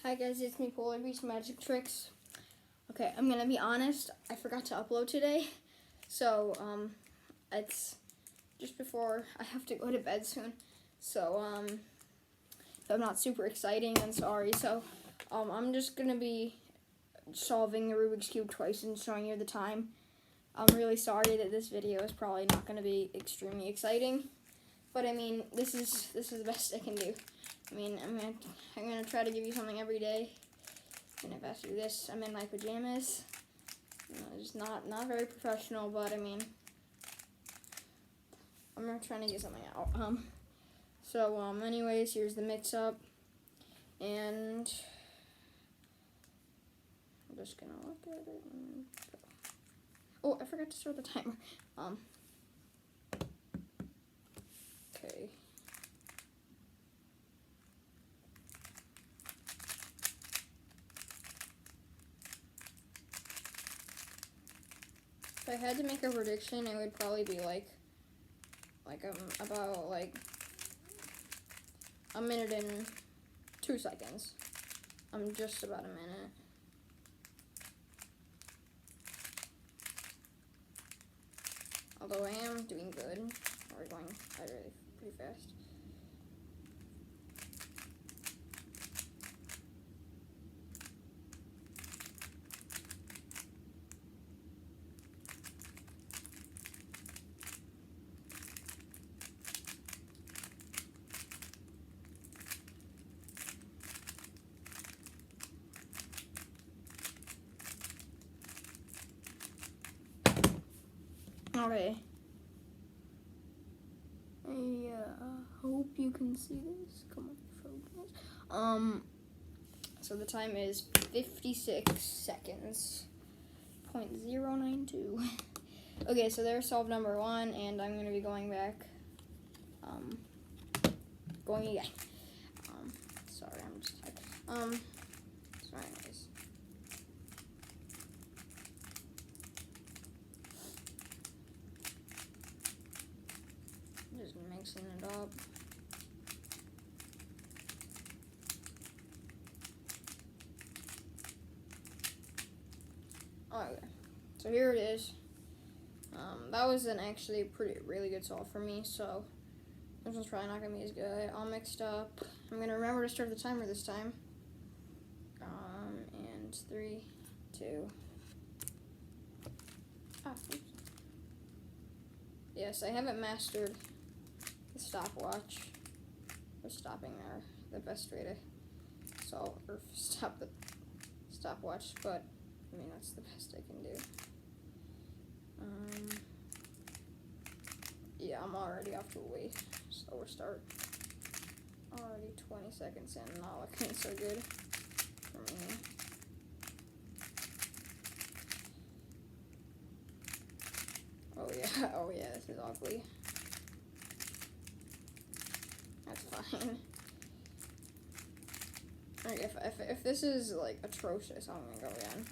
Hi guys, it's me, Polar Beast Magic Tricks. Okay, I'm gonna be honest, I forgot to upload today. So, it's just before I have to go to bed soon. So, if I'm not super exciting, then sorry. So, I'm just gonna be solving the Rubik's Cube twice and showing you the time. I'm really sorry that this video is probably not gonna be extremely exciting. But I mean, this is the best I can do. I mean, I'm gonna try to give you something every day. And if I have to do this, I'm in my pajamas. You know, it's not very professional, but I mean, I'm not trying to get something out. Anyways, here's the mix-up, and I'm just gonna look at it and go. Oh, I forgot to start the timer. Okay. If I had to make a prediction, it would probably be about a minute and 2 seconds. I'm just about a minute. Although I am doing good. We're going pretty fast. Okay. I hope you can see this. Come on, focus. So the time is 56 seconds. 0.092. Okay, so there's solve number 1, and I'm gonna be going back. Going again. Sorry, I'm just tired. So anyways. Just mixing it up. Okay, so here it is. That was an actually really good solve for me, so this one's probably not gonna be as good. All mixed up. I'm gonna remember to start the timer this time. And 3, 2. Oops. Yes, I haven't mastered the stopwatch. Or stopping there, the best way to solve or stop the stopwatch, but I mean that's the best I can do. Yeah, I'm already off to a slower start. Already 20 seconds in, not looking so good for me. Oh yeah, this is ugly. That's fine. Alright, if this is like atrocious, I'm gonna go again.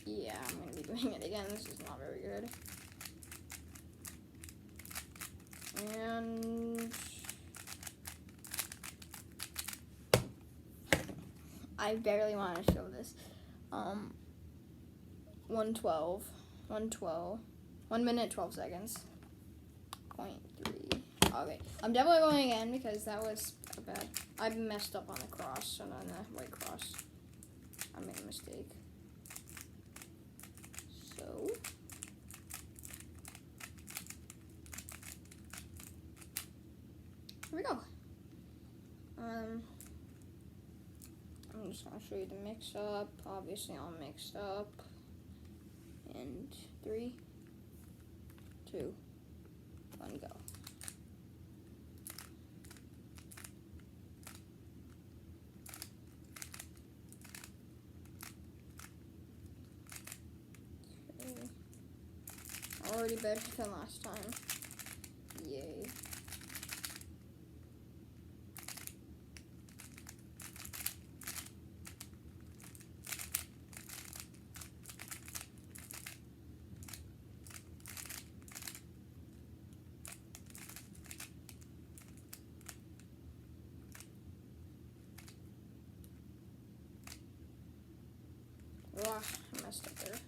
Yeah, I'm gonna be doing it again. This is not very good. And I barely want to show this. 112, 1 minute 12 seconds. 0.3. Okay, I'm definitely going again because that was bad. I messed up on the cross, so not on the white cross. I made a mistake. So here we go. I'm just gonna show you the mix up. Obviously all mixed up. And 3, 2, 1, go. Okay. Already better than last time. Yay. Ugh, I messed up there.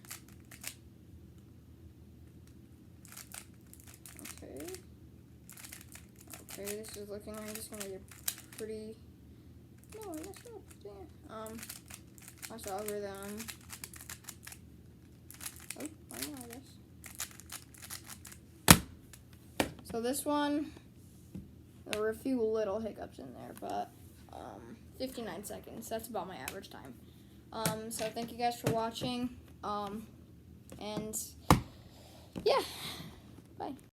Okay. Okay, this is looking like it's gonna be pretty. No, I messed up. Damn. That's algorithm. Oh, I know, I guess. So this one, there were a few little hiccups in there, but 59 seconds. That's about my average time. So thank you guys for watching. And yeah, bye.